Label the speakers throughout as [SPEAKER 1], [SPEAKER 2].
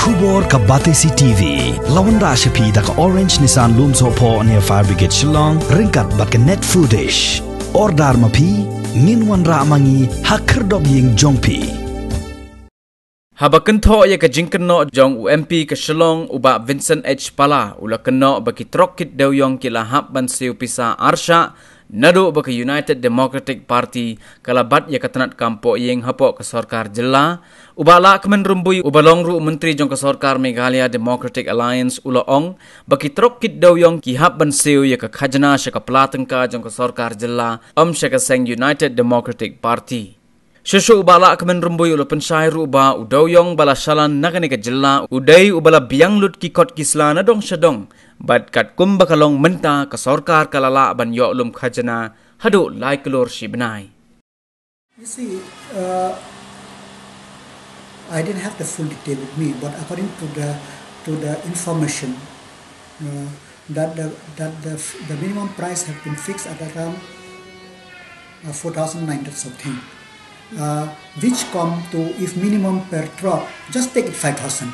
[SPEAKER 1] Tubor ka Batesi TV. Lawan ra shapi da ka Orange Nissan Lumso po near Fire Brigade Shillong. Ringkat bat ka net footage. Ordar mapi. Minwan ra mangi hakerdob ying jongpi.
[SPEAKER 2] Habakan tho ya ka jingkeno jong UMP ka Shillong uba Vincent H. Pala ula keno bagi Trok kit Dewïong kila hap ban Siew pisa Arsha nado bagi United Democratic Party kalabat ya katanat kampo yeng hapo ka Sorkar jela uba la kemen rumbui uba longru menteri jong ka Sorkar Meghalaya Democratic Alliance ula ong bagi Trok kit Dewïong ki hap ban Siew ya ka Khajna sya ka Tyngka jong ka Sorkar jela sya ka seng United Democratic Party. Susu ubala kemen rumbui ula pensai ruba Dewïong bala shalan nakani ka jela udai ubala biang lut kikot kisla na dong syadong bat kat kum bakalong menta ka Sorkar kalala ban yo lum Khajna hadu lai kelor si benai.
[SPEAKER 3] You see, I didn't have the full detail with me, but according to the information that the minimum price have been fixed at around 4,900 something. Which come to, if minimum per truck, just take it 5,000,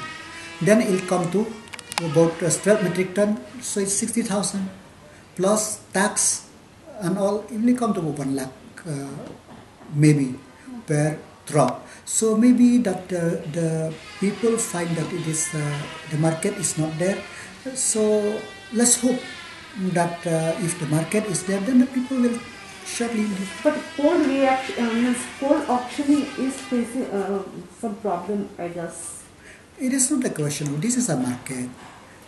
[SPEAKER 3] then it will come to about 12 metric ton, so it's 60,000 plus tax and all, it will come to 1 lakh maybe per truck. So maybe that the people find that it is the market is not there. So let's hope that if the market is there, then the people will surely.
[SPEAKER 4] But coal auctioning is facing some problem, I guess.
[SPEAKER 3] It is not a question. This is a market,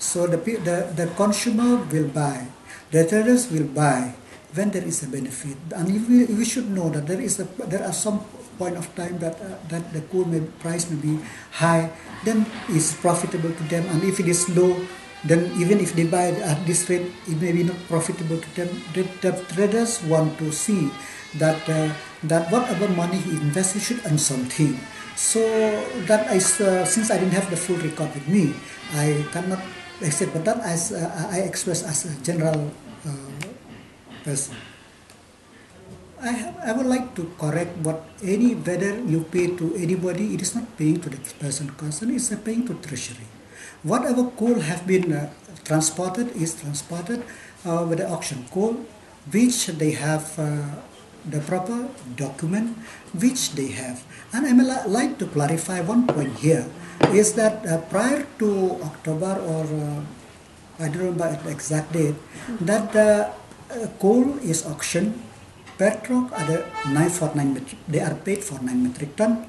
[SPEAKER 3] so the consumer will buy, the traders will buy when there is a benefit, and we should know that there are some point of time that the coal price may be high, then it's profitable to them, and if it is low, then even if they buy at this rate, it may be not profitable to them. The traders want to see that whatever money he invests, he should earn something. So that since I didn't have the full record with me, I cannot accept. But that I express as a general person. I would like to correct whether you pay to anybody, it is not paying to the person concerned, it's paying to treasury. Whatever coal have been transported is transported with the auction coal, which they have the proper document, which they have. And I would like to clarify one point here, is that prior to October or I don't remember the exact date, that the coal is auctioned per truck at they are paid for 9 metric ton.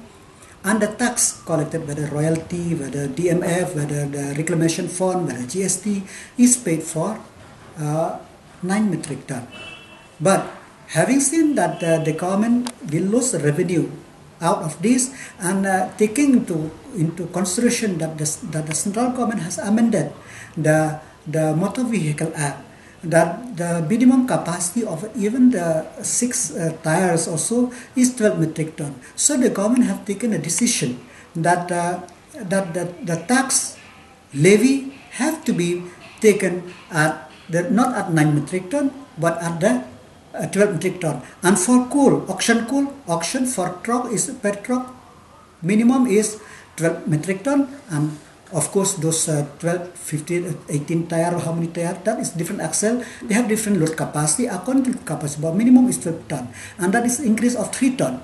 [SPEAKER 3] And the tax collected, whether royalty, whether DMF, whether the reclamation fund, whether GST, is paid for 9 metric ton. But having seen that the government will lose revenue out of this, and taking into consideration that the central government has amended the Motor Vehicle Act, that the minimum capacity of even the 6 tires also is 12 metric ton. So the government have taken a decision that the tax levy have to be taken at not at 9 metric ton, but at the 12 metric ton. And for coal, auction for truck is per truck minimum is 12 metric ton, and of course, those 12, 15, 18 tire or how many tire, that is different axle. They have different load capacity. According to capacity, but minimum is 12 ton. And that is increase of 3 ton.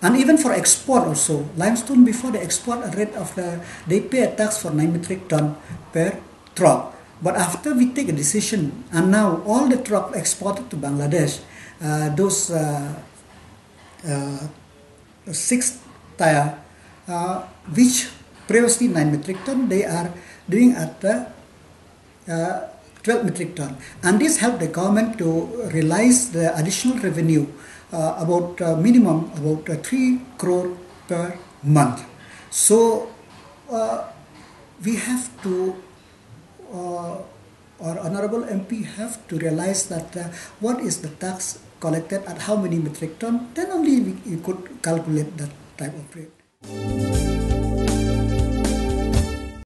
[SPEAKER 3] And even for export also, limestone before the export rate of they pay a tax for 9 metric ton per truck. But after we take a decision, and now all the truck exported to Bangladesh, those 6 tire, which previously 9 metric ton, they are doing at 12 metric ton. And this helped the government to realize the additional revenue about minimum about 3 crore per month. So we have to, or Honorable MP have to realize that what is the tax collected at how many metric ton, then only we could calculate that type of rate.